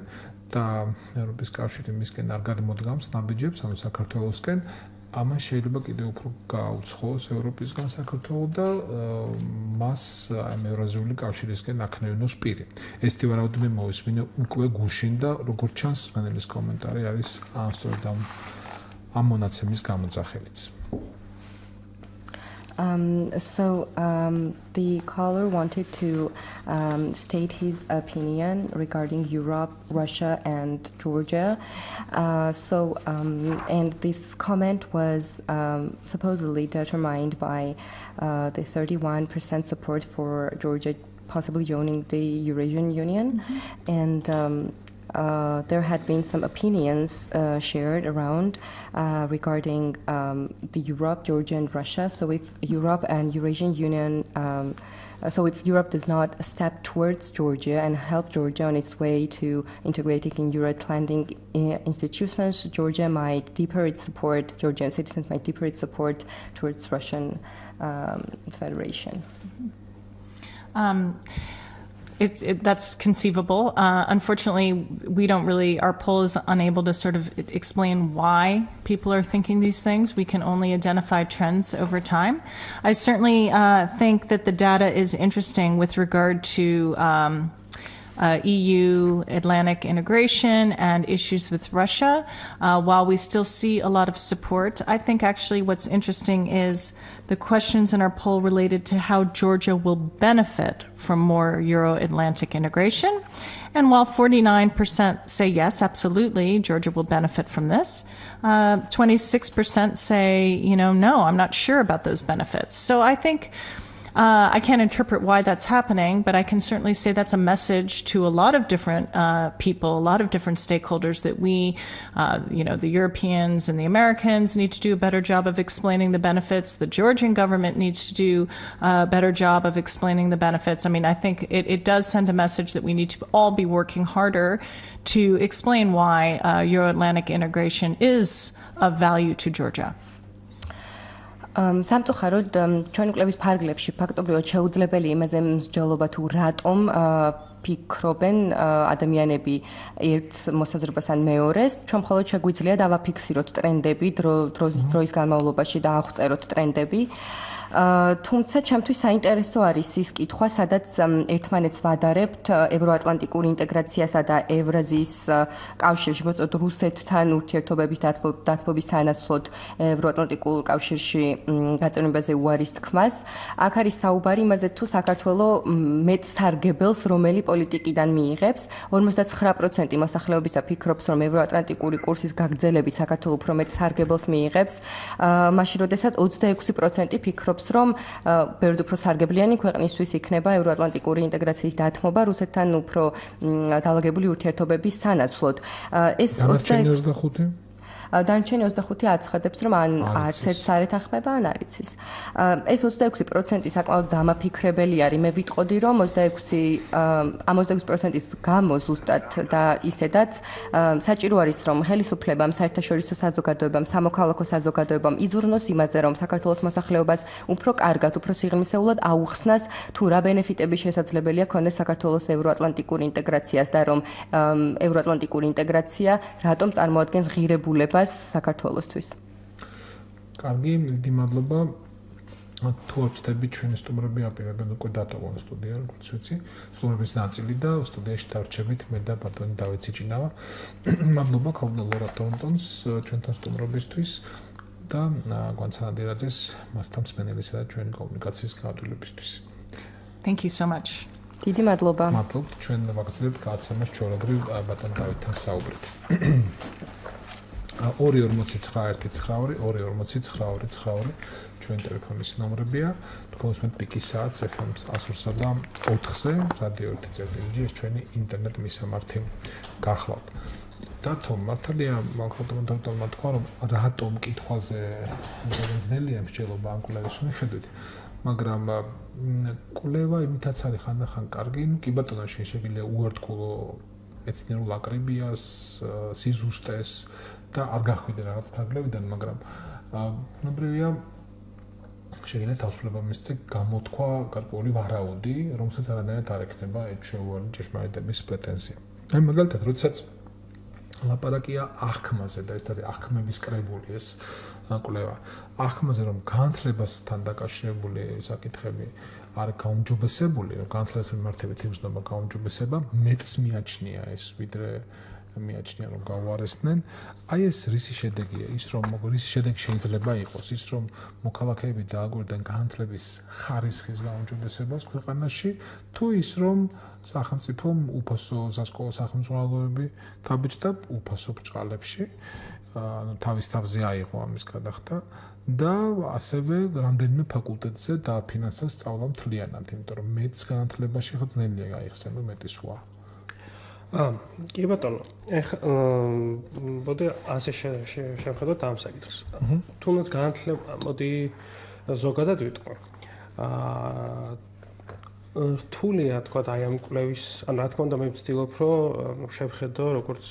და ევროპის კავშირი მისკენ არ გადმოდგამს ნაბიჯებს, ანუ საქართველოსკენ, ამას შეიძლება კიდევ უფრო გაუცხოს ევროპისგან საქართველოს და მას ევრაზიული კავშირისკენ აქნევინოს პირი. ესეთი ვარაუდი მე მოვისმინე უკვე გუშინ და როგორც ჩანს მსმენელის კომენტარი არის სწორედ ამ მონაცემის გამოძახილიც. The caller wanted to state his opinion regarding Europe, Russia, and Georgia. And this comment was supposedly determined by the 31% support for Georgia possibly joining the Eurasian Union, and there had been some opinions shared around regarding the Europe, Georgia, and Russia. So if Europe and Eurasian Union, so if Europe does not step towards Georgia and help Georgia on its way to integrating in Euro-Atlantic institutions, Georgia might deeper its support, Georgian citizens might deeper its support towards Russian Federation. That's conceivable. Unfortunately, we don't really, our poll is unable to sort of explain why people are thinking these things. We can only identify trends over time. I certainly think that the data is interesting with regard to EU Atlantic integration and issues with Russia. While we still see a lot of support, I think actually what's interesting is the questions in our poll related to how Georgia will benefit from more Euro-Atlantic integration. And while 49% say yes, absolutely, Georgia will benefit from this, 26% say, no, I'm not sure about those benefits. So I think I can't interpret why that's happening, but I can certainly say that's a message to a lot of different people, a lot of different stakeholders that we, the Europeans and the Americans need to do a better job of explaining the benefits. The Georgian government needs to do a better job of explaining the benefits. I mean, I think it does send a message that we need to all be working harder to explain why Euro-Atlantic integration is of value to Georgia. სამწუხაროდ ჩვენი კვლევის ფარგლებში ფაქტობრივად შეუძლებელი იმაზე მსჯელობა თუ რატომ ფიქრობენ ადამიანები ერთ მოსაზრებას ან მეორეს, ჩვენ მხოლოდ შეგვიძლია დავაფიქსიროთ ტრენდები დროის განმავლობაში და აღწეროთ ტრენდები. თუმცა ჩემთვის საინტერესო არის ის კითხვა, სადაც ერთმანეთს ვადარებთ ევროატლანტიკური ინტეგრაციასა და ევრაზიის კავშირში, მოწოდოთ რუსეთთან ურთიერთობების დათბობის სანაცვლოდ ევროატლანტიკურ კავშირში გაწევნებაზე უარის თქმას. აქ არის საუბარი იმაზე, თუ საქართველო მეტ სარგებელს რომელი პოლიტიკიდან მიიღებს. 59% მოსახლეობისა ფიქრობს, რომ ევროატლანტიკური კურსის გაგრძელებით საქართველო უფრო მეტ სარგებელს მიიღებს, მაშინ როდესაც 26% ფიქრობს, რომ ბევრად უფრო სარგებლიანი ქვეყნისთვის იქნება ევროატლანტიკური ინტეგრაციის დათმობა რუსეთთან უფრო დაალაგებული ურთიერთობების სანაცვლოდ. ეს 25 დანარჩენი 25 აცხადებს, რომ ან არც ერთ სარეთ ახმება, ან არ იცის. ეს 26% საკმაოდ დამაფიქრებელი არის. მე ვიტყოდი, რომ 26%-ის გამო ზუსტად და ისედაც საჭირო არის, რომ ხელისუფლებამ, საერთაშორისო საზოგადოებამ, სამოქალაქო საზოგადოებამ იზრუნოს იმაზე, რომ საქართველოს მოსახლეობას უფრო კარგად, უფრო სიღრმისეულად აუხსნას, თუ რა ბენეფიტები შესაძლებელია ქონდეს საქართველოს ევროატლანტიკურ ინტეგრაციას და რომ ევროატლანტიკური ინტეგრაცია რატომ წარმოადგენს ღირებულებას საქართველოსთვის. კარგი, დიდი მადლობა. თუ ვწდები ჩვენი სტუმრები აპირებენ უკვე დატოვონ სტუდია, როგორც ვიცი, სტუმრების ნაწილი და სტუდიაში დარჩებით მე და ბატონი დავით სიჭინავა. მადლობა ქალბატონ ლორა თორინტონს ჩვენთან სტუმრობისთვის. და გვანცანადირაძეს მასთან მსმენელისა და ჩვენი კომუნიკაციის გაადვილებისთვის. Thank you so much. დიდი მადლობა. მადლობთ ჩვენ ვაგრძელებთ გადაცემას ჩვეულებრივ ბატონ დავითთან საუბრით. 2409222 ჩვენ ტელეფონის ნომრებია. თქვენ უსმენთ პიკის საათს FM 102-სა და 4-ზე რადიო 1.0 ეს ჩვენი ინტერნეტ მისამართი გახლავთ. დათო მართალია მაკროტომონტონმა თქვა რომ რატომ კითხვაზე ძნელია მსჯელობა ამ კვლევის მიხედვით, მაგრამ კვლევა იმითაც არის ხანდახან კარგი, კი ბატონო შეიძლება უერთგულო მეცნიერულ აკრიბიას, სიზუსტეს და არ გახვიდე რაღაც ფარგლებიდან, მაგრამ ბუნებრივია შეიძლება თავისუფლება მისცე გამოთქვა გარკვეული ვარაუდი, რომელსაც არანაირად არ ექნება ეჭვეული ჭეშმარიტების პრეტენზია. აი მაგალითად, როდესაც ლაპარაკია აღქმაზე და ეს არის აღქმების კრებული ეს კვლევა. აღქმაზე რომ განათლებასთან დაკავშირებული საკითხები არ გაუმჯობესებული, რომ განათლებას მიმართებით იგრძნობა გაუმჯობესება, მეც მიაჩნია ეს, ვიდრე მიაჩნია რომ გავუარესდნენ. აი ეს რისი შედეგია? ის რომ რისი შედეგი შეიძლება იყოს? ის რომ მოქალაქეები დააგვირდნენ განათლების ხარისხის გაუმჯობესებას ქვეყანაში, თუ ის რომ სახელმწიფომ უფასო სასკოლო სახელმძღვანელოები დაბეჭდა უფასო ბრჭყალებში, თავის თავზე აიღო ამის გადახდა და ასევე რამდენიმე ფაკულტეტზე დააფინანსა სწავლა მთლიანად, იმიტომ რომ მეც განათლებაში ხდება გაიხსენო მეტი სხვა. კი ბატონო, მოდი ასე შევხედოთ ამ საკითხს. თუნდაც განათლება, მოდი ზოგადად ვიტყვი. რთულია თქვა აი ამ კვლევის, ანუ რა თქმა უნდა მე ვცდილობ რომ შევხედო როგორც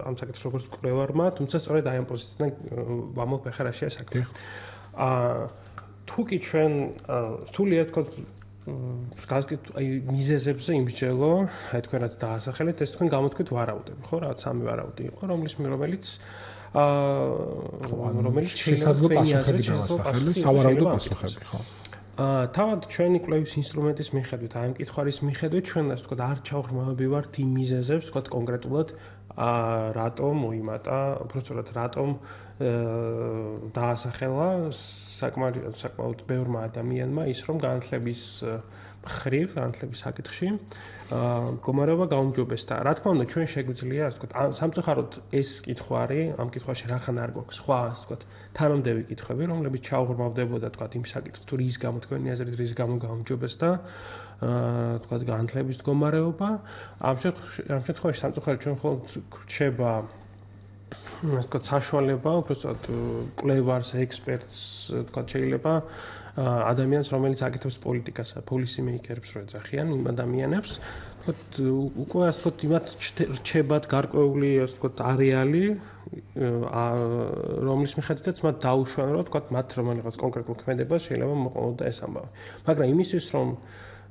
ამ საკითხს როგორც კვლევარმა, თუმცა სწორედ აი ამ პოზიციიდან ვამოფეხე რა შეიძლება საკითხი. თუ კი ჩვენ რთულია თქვა აი მიზეზებზე იმსჯელო, აი თქვენ რაც დაასახელეთ, ეს თქვენ გამოთქვით ვარაუდები, ხო, რაღაც სამი ვარაუდი იყო, რომელიც შესაძლოა პასუხები დაასახელეს, სავარაუდო პასუხები, ხო. თავად ჩვენი კვლევის ინსტრუმენტის მიხედვით, აი ამ კითხვის მიხედვით, ჩვენ ასე ვთქვათ, არ ჩავღრმავებივართ იმ მიზეზებს, ვთქვათ, კონკრეტულად რატომ მოიმატა, უბრალოდ რატომ დაასახელა საკმაოდ ბევრმა ადამიანმა ის, რომ განათლების მხრივ, განათლების საკითხში მდგომარეობა გაუმჯობესდა. რა თქმა უნდა, ჩვენ შეგვიძლია, ასე ვთქვათ, სამწუხაროდ ეს კითხვარი, ამ კითხვაში რახან არ გვაქვს სხვა, ასე ვთქვათ, თანამდები კითხვები, რომლებიც ჩაუღრმავდებოდა, ვთქვათ, იმ საკითხს, თუ რის გამო თქვენი აზრით რის გამო გაუმჯობესდა, ვთქვათ, განათლების მდგომარეობა. ამ შემთხვევაში სამწუხაროდ ჩვენ მხოლოდ გვრჩება ასე ვთქვათ, საშუალება, უბრალოდ კვლევარს, ექსპერტს, ვთქვათ, შეიძლება ადამიანს, რომელიც აკეთებს პოლიტიკას, policy makers რო ეძახიან იმ ადამიანებს, ვთქვათ, უკვე ასე ვთქვათ, იმათ რჩებათ გარკვეული, ასე ვთქვათ, არეალი, რომლის მიხედვითაც მათ დაუშვან, რომ ვთქვათ, მათ რომელიღაც კონკრეტულ ქმედებას შეიძლება მოყოლოდა ეს ამბავი. მაგრამ იმისთვის, რომ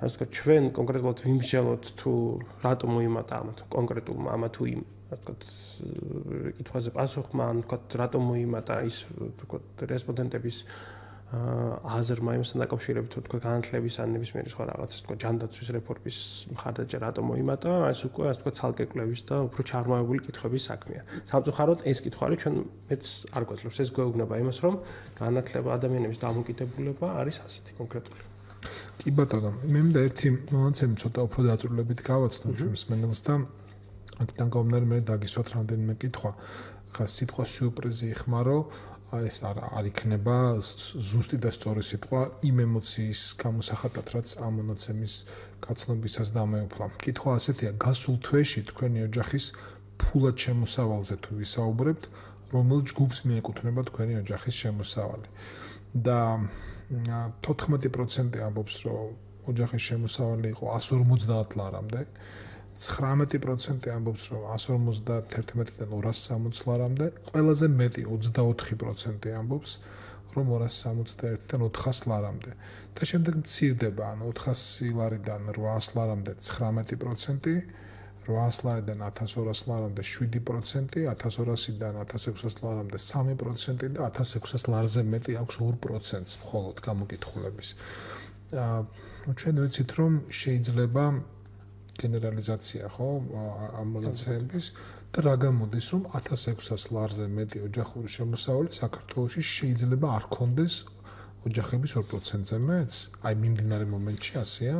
ასე ვთქვათ, ჩვენ კონკრეტულად ვიმსჯელოთ თუ რატომ მოიმატა ამ კონკრეტულმა ამა თუ იმ, ასე ვთქვათ, კითხვაზე პასუხმა, ან ვთქვათ, რატომ მოიმატა ის, ვთქვათ, რესპონდენტების აზრმა იმასთან დაკავშირებით, ვთქვათ, განათლების ან ნებისმიერი სხვა რაღაც, ვთქვათ, ჯანდაცვის რეფორმის მხარდაჭერა რატომ მოიმატა, ეს უკვე, ასე ვთქვათ, ცალკე კვლევის და უფრო ჩაღრმავებული კითხვების საქმეა. სამწუხაროდ ეს კითხვარი ჩვენ მეც არ გვაძლევს, ეს გვეუბნება იმას, რომ განათლება ადამიანების დამოკიდებულება არის ასეთი კონკრეტული. კი ბატონო, მე მინდა ერთი ნუანსები ცოტა უფრო დაწვრილებით გავაცნო ჩვენ მსმენელს და აქედან გამომდინარე მე დაგისვათ რამდენიმე კითხვა. ხა სიტყვა სიურპრიზი იხმარო, ეს არ იქნება ზუსტი და სწორი სიტყვა იმ ემოციის გამოსახატად, რაც ამ მონაცემის გაცნობისას დამეუფლა. კითხვა ასეთია, გასულ თვეში თქვენი ოჯახის ფულად შემოსავალზე თუ ვისაუბრებთ, რომელ ჯგუფს მიეკუთვნება თქვენი ოჯახის შემოსავალი. და 14% ამბობს, რომ ოჯახის შემოსავალი იყო 150 ლარამდე. 19% ამბობს, რომ 151-დან 260 ლარამდე, ყველაზე მეტი 24% ამბობს, რომ 261-დან 400 ლარამდე. და შემდეგ მცირდება, ანუ 400 ლარიდან 800 ლარამდე 19%, 800 ლარიდან 1200 ლარამდე 7%, 1200-დან 1600 ლარამდე 3% და 1600 ლარზე მეტი აქვს 2%-ს მხოლოდ გამოკითხულების. ჩვენ ვიცით, რომ შეიძლება გენერალიზაცია, ხო, ამ მონაცემების და რა გამოდის, რომ 1600 ლარზე მეტი ოჯახური შემოსავალი საქართველოში შეიძლება არ ქონდეს ოჯახების 2%-ზე მეც? აი მიმდინარე მომენტში ასეა?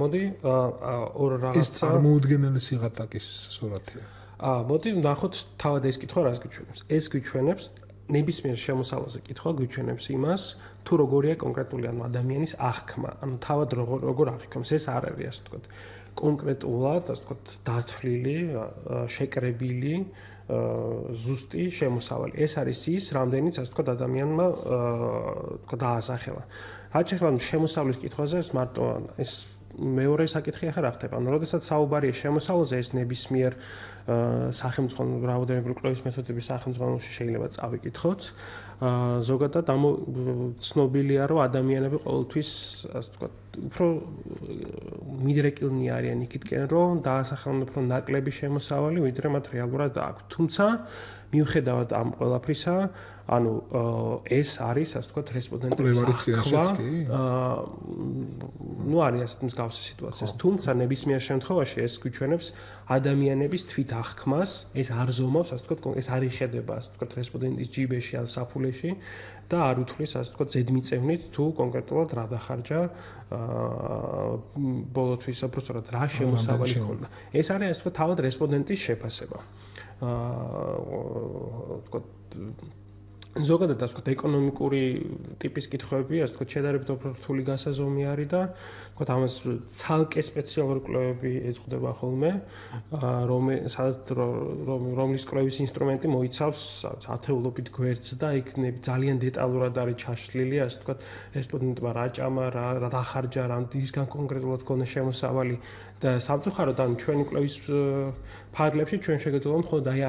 მოდი ორ რაღაცა ეს წარმოუდგენელი სიღატაკის სურათია. მოდი ნახოთ თავად ეს კითხვა რას გვიჩვენებს. ეს გვიჩვენებს ნებისმიერ შემოსავალზე კითხვა გვიჩვენებს იმას, თუ როგორია კონკრეტული ადამიანის აღქმა, ანუ თავად როგორ აღიქვამს, ეს არ არის ასე ვთქვათ. კონკრეტულად, ასე ვთქვათ, დათვლილი, შეკრებილი ზუსტი შემოსავალი. ეს არის ის, რამდენიც ასე ვთქვათ ადამიანმა თქვა დაასახელა. რაც შეეხება შემოსავლის კითხვაზე, მარტო ეს მეორე საკითხი ახლა რა ხდება? ანუ როდესაც საუბარია შემოსავალზე, ეს ნებისმიერ სახელმწიფო რაოდენობრივი კვლევის მეთოდების სახელმწიფოში შეიძლება წავიკითხოთ. ზოგადად ცნობილია, რომ ადამიანები ყოველთვის, ასე ვთქვათ, უფრო მიდრეკილნი არიან იქითკენ, რომ დაასახელონ უფრო ნაკლები შემოსავალი, ვიდრე მათ რეალურად აქვს. თუმცა, მიუხედავად ამ ყველაფრისა, ანუ ეს არის, ასე ვთქვათ, რესპონდენტების აღქმა. ნუ არის ასეთ მსგავსი სიტუაციას. თუმცა, ნებისმიერ შემთხვევაში ეს გვიჩვენებს ადამიანების თვით აღქმას, ეს არ ზომავს, ასე ვთქვათ, ეს არ იხედება, ასე ვთქვათ, რესპონდენტის ჯიბეში ან საფულეში და არ უთვლის, ასე ვთქვათ, ზედმიწევნით თუ კონკრეტულად რა დახარჯა ბოლოთვის, უბრალოდ რა შემოსავალი ჰქონდა. ეს არის, ასე ვთქვათ, თავად რესპონდენტის შეფასება. ვთქვათ, ზოგადად ასე ვთქვათ, ეკონომიკური ტიპის კითხვები, ასე ვთქვათ, შედარებით უფრო რთული გასაზომი არის და ვთქვათ, ამას ცალკე სპეციალური კვლევები ეძღვნება ხოლმე, რომლის კვლევის ინსტრუმენტი მოიცავს ათეულობით გვერდს და იქ ძალიან დეტალურად არის ჩაშლილი, ასე ვთქვათ, რესპონდენტმა რა ჭამა, რა დახარჯა, რამისგან კონკრეტულად ქონდა შემოსავალი და სამწუხაროდ ან ჩვენი კვლევის ფარგლებში ჩვენ შეგეძლო მხოლოდ აი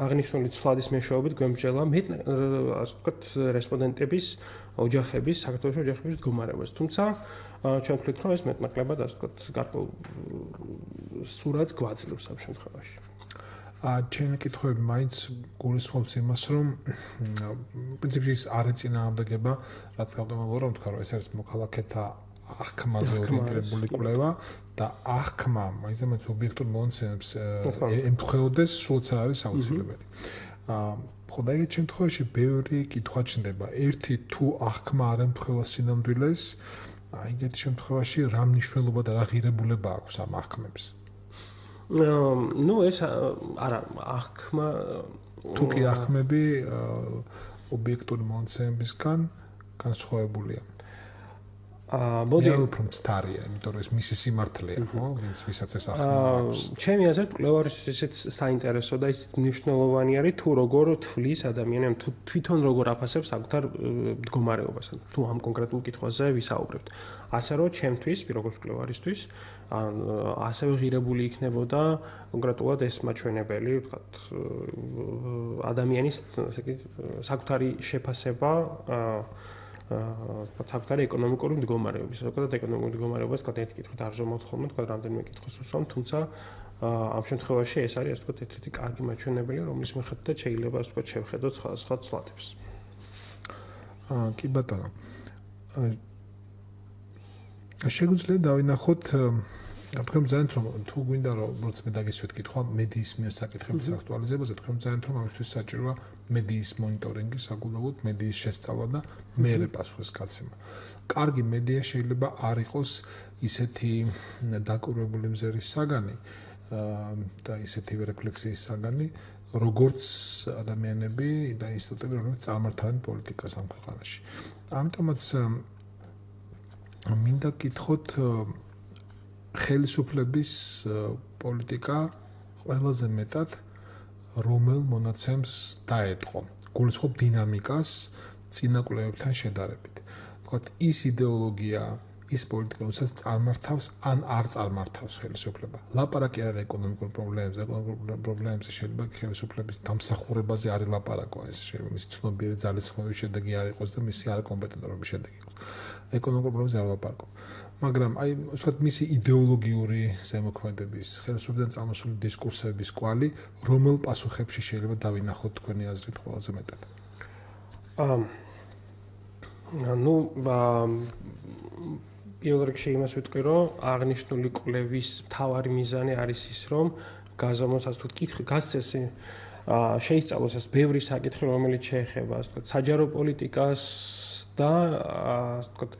აღნიშნული ცვლადის მეშვეობით გვემსჯელა ასე ვთქვათ, რესპონდენტების ოჯახების, საქართველოს ოჯახების მდგომარეობას. თუმცა ჩვენ ვთქვით, რომ ეს მეტნაკლებად, ასე ვთქვათ, გარკვეულ სურათს გვაძლევს ამ შემთხვევაში. ჩემი კითხვები მაინც გულისხმობს იმას, რომ პრინციპში ის არ ეწინააღმდეგება, რაც გავდემა ლორამ თქვა, რომ ეს არის მოქალაქეთა აღქმაზე ორიენტირებული კვლევა და აღქმა მაინც და მაინც ობიექტურ მონაცემებს ემთხვეოდეს, სულაც არ არის აუცილებელი. ხოდა ეგეთ შემთხვევაში ბევრი კითხვა ჩნდება. ერთი თუ აღქმა არ ემთხვევა სინამდვილეს, ეგეთ შემთხვევაში რა მნიშვნელობა და რა ღირებულება აქვს ამ აღქმებს? ნუ ეს არა აღქმა თუ კი აღქმები ობიექტური მონაცემებისგან განსხვავებულია. მოდი უფრო მცდარია, იმიტომ რომ ეს მისი სიმართლეა, ხო? ვინც ვისაც ეს აღქმა აქვს. ჩემი აზრით, კვლევარისთვის ესეც საინტერესო და ის მნიშვნელოვანი არის, თუ როგორ თვლის ადამიანი, თუ თვითონ როგორ აფასებს საკუთარ მდგომარეობას, თუ ამ კონკრეტულ კითხვაზე ვისაუბრებთ. ასე რომ ჩემთვის, როგორც კვლევარისთვის, ასევე ღირებული იქნებოდა კონკრეტულად ეს მაჩვენებელი, ვთქვათ, ადამიანის საკუთარი შეფასება საკუთარი ეკონომიკური მდგომარეობის, ზოგადად ეკონომიკური მდგომარეობას, თქვა ერთი კითხვით არ ზომავთ ხოლმე, თქვა რამდენიმე კითხვას უსვამთ, თუმცა ამ შემთხვევაში ეს არის, ასე ვთქვათ, ერთ-ერთი კარგი მაჩვენებელი, რომლის მიხედვითაც შეიძლება, ასე ვთქვათ, შევხედოთ სხვა ცვლადებს. კი ბატონო. შეგვიძლია დავინახოთ, თქვენ ძალიან რომ თუ გვინდა რომ როცა მე დაგისვეთ კითხვა მედიის მიერ საკითხების აქტუალიზებაზე, თქვენ ძალიან რომ ამისთვის საჭიროა მედიის მონიტორინგი, საგულდაგოდ მედიის შესწავლა და მეერე პასუხის გაცემა. კარგი მედია შეიძლება არ იყოს ისეთი დაკვირვებული მზერის საგანი და ისეთი რეფლექსიის საგანი, როგორც ადამიანები და ინსტიტუტები, რომლებიც წარმართავენ პოლიტიკას ამ ქვეყანაში. ამიტომაც მინდა გკითხოთ ხელისუფლების პოლიტიკა ყველაზე მეტად რომელ მონაცემს დაეტყო. გულისხმობ დინამიკას წინა კვლევებთან შედარებით. თქვათ, ის იდეოლოგია, ის პოლიტიკა, რომელსაც წარმართავს ან არ წარმართავს ხელისუფლება. ლაპარაკი არ არის ეკონომიკურ პრობლემებზე, ეკონომიკურ პრობლემებზე შეიძლება ხელისუფლების დამსახურებაზე არის ლაპარაკო, ეს შეიძლება მისი ცნობიერი ძალისხმევის შედეგი არ იყოს და მისი არაკომპეტენტურობის შედეგი იყოს. ეკონომიკურ პრობლემებზე არ ლაპარაკობ. მაგრამ აი, ვთქვათ, მისი იდეოლოგიური ზემოქმედების, ხელისუფლებიდან წამოსული დისკურსების კვალი, რომელ პასუხებში შეიძლება დავინახოთ თქვენი აზრით ყველაზე მეტად? პირველ რიგში იმას ვიტყვი, რომ აღნიშნული კვლევის მთავარი მიზანი არის ის, რომ გაზომოს თუ კითხვა გასცეს შეისწავლოს ეს ბევრი საკითხი, რომელიც შეეხება ასე ვთქვათ საჯარო პოლიტიკას და ასე ვთქვათ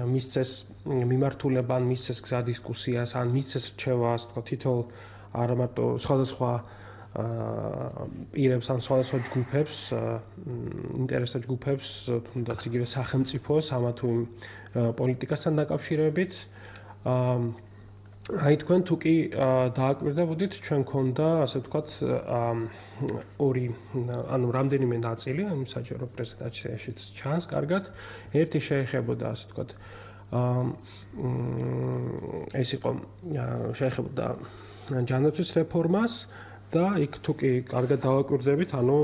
მისცეს მიმართულება, ან მისცეს გზა დისკუსიას, ან მისცეს რჩევა, ასე ვთქვათ, თითოეულ არა მარტო სხვადასხვა პირებს, ან სხვადასხვა ჯგუფებს, ინტერესთა ჯგუფებს, თუნდაც იგივე სახელმწიფოს ამა თუ იმ პოლიტიკასთან დაკავშირებით. აი თქვენ თუ კი დააკვირდებოდით, ჩვენ გქონდა, ასე ვთქვათ, ორი, ანუ რამდენიმე ნაწილი ამ საჯარო პრეზენტაციაშიც ჩანს კარგად. ერთი შეეხებოდა, ასე ვთქვათ, ეს იყო შეეხებოდა ჯანდაცვის რეფორმას და იქ თუ კი კარგად დავაკვირდებით, ანუ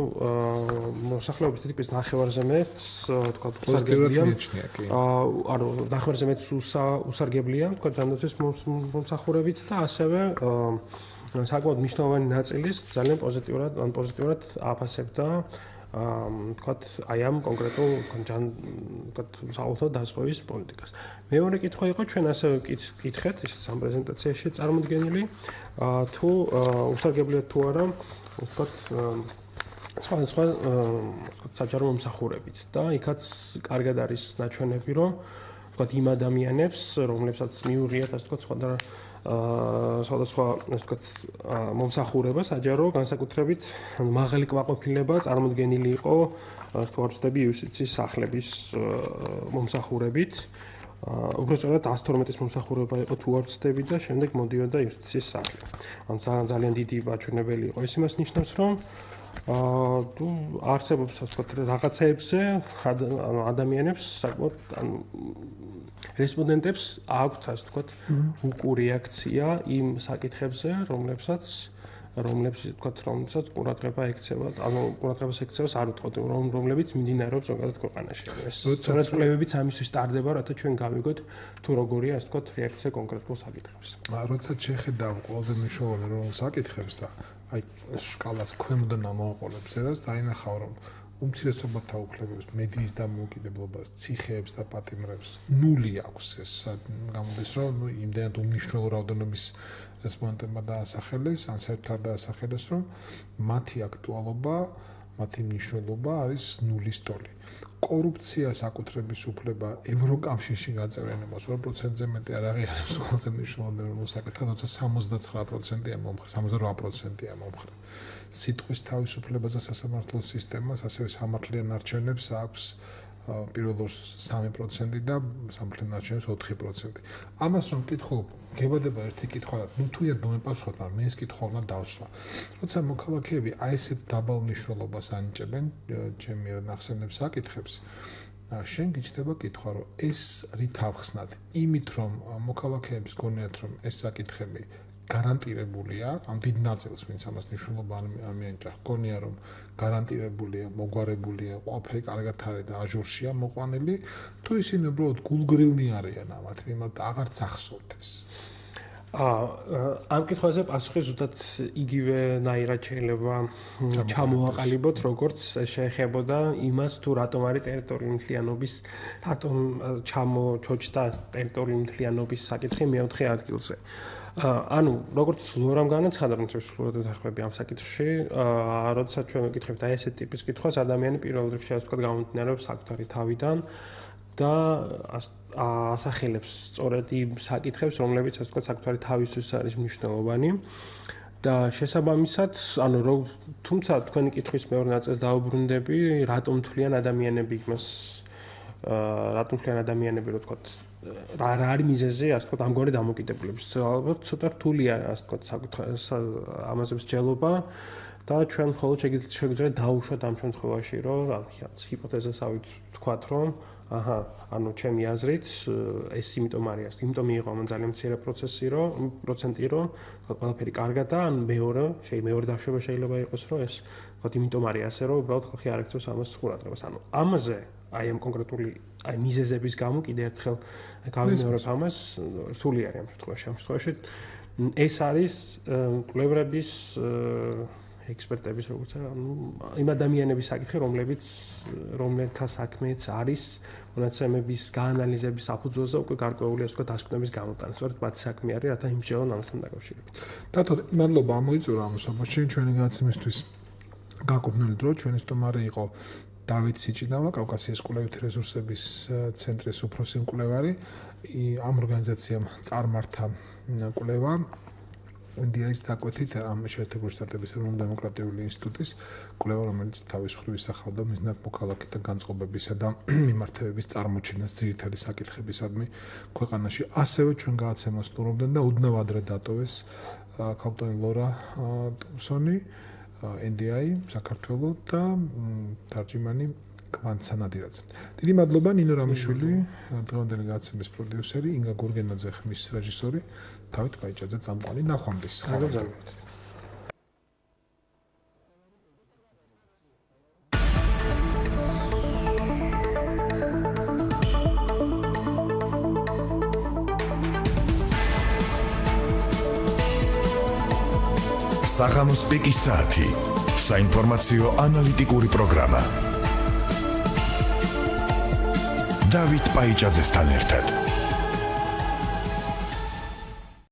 მოსახლეობის თითქმის ნახევარზე მეტს, ვთქვათ, პოზიტიურად მიიჩნია, კი. ანუ ნახევარზე მეტს უსარგებლია, ვთქვათ, ჯანდაცვის მომსახურებით და ასევე საკმაოდ მნიშვნელოვანი ნაწილის ძალიან პოზიტიურად აფასებდა ვთქვათ, აი ამ კონკრეტულ საავადმყოფო დაზღვევის პოლიტიკას. მეორე კითხვა იყო, ჩვენ ასევე ვკითხეთ, ისიც ამ პრეზენტაციაში წარმოდგენილი, თუ უსარგებლია თუ არა, ვთქვათ, სხვა საჯარო მომსახურებით და იქაც კარგად არის ნაჩვენები, რომ ვთქვათ, იმ ადამიანებს, რომლებსაც მიუღიათ, ასე ვთქვათ, სხვადასხვა ვთქვათ მომსახურება საჯარო განსაკუთრებით მაღალი კმაყოფილება წარმოდგენილი იყო თუ არ ვცდები იუსტიციის სახლების მომსახურებით. უბრალოდ 112-ის მომსახურება იყო თუ არ ვცდები და შემდეგ მოდიოდა იუსტიციის სახლი. ანუ ძალიან დიდი მაჩვენებელი იყო. ეს იმას ნიშნავს, რომ თუ არსებობს ასე ვთქვათ რაღაცეებზე ადამიანებს საკმაოდ ანუ რესპონდენტებს აქვთ ასე ვთქვათ უკუ რეაქცია იმ საკითხებზე, რომლებსაც ყურადღება ექცევა, ანუ ყურადღებას ექცევას არ ვთქვათ, რომლებიც მიმდინარეობს ზოგადად ქვეყანაში. ეს სწორედ კვლევებიც ამისთვის ტარდება, რათა ჩვენ გავიგოთ თუ როგორია ასე ვთქვათ რეაქცია კონკრეტულ საკითხებზე. როცა შეხედავ ყველაზე მნიშვნელოვან საკითხებს და აი სკალას ქვემოდან ამოაყოლებს ეს დაინახავ, რომ უმცირესობათა უფლებებს, მედიის დამოუკიდებლობას, ციხეებს და პატიმრებს ნული აქვს ეს გამოდის, რომ იმდენად უმნიშვნელო რაოდენობის რესპონდენტებმა დაასახელეს, ან საერთოდ დაასახელეს, რომ მათი აქტუალობა, მათი მნიშვნელობა არის ნულის ტოლი. კორუფცია საკუთრების უფლება ევროკავშირში გაწევრიანებას 2%-ზე მეტი არ აღიარებს ყველაზე მნიშვნელოვან საკითხად, თორსა 79%-ია მომხრე, 78%-ია მომხრე. სიტყვის თავისუფლებაზე სასამართლო სისტემას, ასევე სამართლიან არჩევნებს აქვს პირველ ორს 3% და სამართლიან არჩევნებს 4%. ამას რომ ვკითხულობ, გებადება ერთი კითხვა, ნუ თუია მომეპასუხოთ, მაგრამ მე ეს კითხვა უნდა დავსვა. როცა მოქალაქეები აი ესეთ დაბალ მნიშვნელობას ანიჭებენ ჩემი ნახსენებს საკითხებს, შენ გიჩნდება კითხვა, რომ ეს რით ავხსნათ? იმით, რომ მოქალაქეებს გონიათ, რომ ეს საკითხები გარანტირებულია, ამ დიდ ნაწილს, ვინც ამას მნიშვნელობა ამიანჭა, გონია, რომ გარანტირებულია, მოგვარებულია, ყველაფერი კარგად არის და აჟურშია მოყვანილი, თუ ისინი უბრალოდ გულგრილნი არიან ამათ მიმართ, აღარც ახსოვთ ეს. ამ კითხვაზე პასუხი ზუსტად იგივენაირად შეიძლება ჩამოაყალიბოთ, როგორც შეეხებოდა იმას, თუ რატომ არის ტერიტორიული მთლიანობის, რატომ ჩამოჩოჩდა ტერიტორიული მთლიანობის საკითხი მეოთხე ადგილზე. ანუ როგორც ლორამ განაცხადა, რომ სულ დახმები ამ საკითხში, როდესაც ჩვენ ვიკითხებთ აი ესეთ ტიპის კითხვას, ადამიანი პირველ რიგში ასე ვთქვათ გამომდინარეობს საკუთარი თავიდან და ასახელებს სწორედ იმ საკითხებს, რომლებიც ასე ვთქვათ საკუთარი თავისთვის არის მნიშვნელოვანი. და შესაბამისად, ანუ თუმცა თქვენი კითხვის მეორე ნაწილს დავუბრუნდები, რატომ თვლიან ადამიანები იმას, რატომ თვლიან ადამიანები, რო ვთქვათ, რა არის მიზეზი, ასე ვთქვათ, ამგვარი დამოკიდებულების. ალბათ ცოტა რთულია, ასე ვთქვათ, ამაზე მსჯელობა და ჩვენ მხოლოდ შეგვიძლია დავუშვათ ამ შემთხვევაში, რომ რაღაც ჰიპოთეზასავით ვთქვათ, რომ ანუ ჩემი აზრით ეს იმიტომ არის, იმიტომ მიიღო ამ ძალიან მცირე პროცენტი, რომ ყველაფერი კარგად და ან მეორე დაშვება შეიძლება იყოს, რომ ეს ვთქვათ, იმიტომ არის ასე, რომ უბრალოდ ხალხი არ ექცევს ამას ყურადღებას. ანუ ამაზე აი ამ კონკრეტული აი მიზეზების გამო კიდე ერთხელ გავიმეორებ ამას, რთული არის ამ შემთხვევაში. ეს არის კვლევრების ექსპერტების როგორც იმ ადამიანების საკითხი, რომელთა საქმეც არის მონაცემების გაანალიზების საფუძველზე უკვე გარკვეული ასე ვთქვათ დასკვნების გამოტანა. სწორედ მათი საქმე არის, რათა იმსჯელონ ამასთან დაკავშირებით. დათო, მადლობა ამოიწურა ამ სამოსში ჩვენი გადაცემისთვის გაკუთვნილი დრო. ჩვენი სტუმარი იყო დავით სიჭინავა, კავკასიის კვლევითი რესურსების ცენტრის უფროსი მკვლევარი. ამ ორგანიზაციამ წარმართა კვლევა ინდიის დაკვეთით ამ შეერთებული შტატების ეროვნულ-დემოკრატიული ინსტიტუტის კვლევა, რომელიც თავის მხრივ ისახავდა მიზნად მოქალაქეთა განწყობებისა და მიმართებების წარმოჩენას ძირითადი საკითხებისადმი ქვეყანაში. ასევე ჩვენ გადაცემას სტუმრობდნენ და უდნავ ადრე დატოვეს კავკასიის ლორა ტუსონი, NDI საქართველო და თარჯიმანი კვანცანადირაძე. დიდი მადლობა ნინო რამიშვილი, დღევანდელი გადაცემის პროდიუსერი, ინგა გურგენაძე, ხმის რეჟისორი, დავით პაიჭაძე, წამყვანი. ნახვამდის. საღამოს პიკის საათი. საინფორმაციო ანალიტიკური პროგრამა. დავით პაიჭაძესთან ერთად.